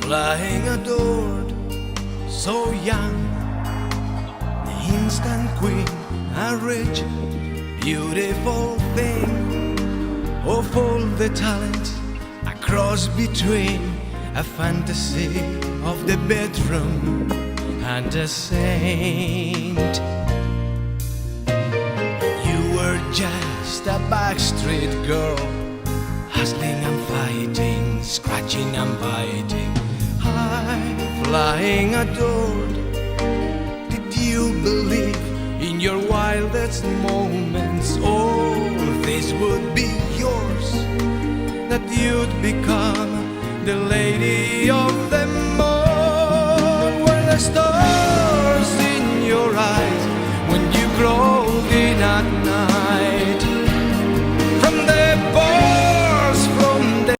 flying adored, so young, the instant queen, a rich, beautiful thing of all the talents, a cross between a fantasy of the bedroom and a saint. You were just a backstreet girl, hustling and fighting, scratching and biting, high flying adored. Did you believe in your wildest moments all this would be yours, that you'd become the lady of the moon? Were the stars in your eyes when you crawled in at night from the bottom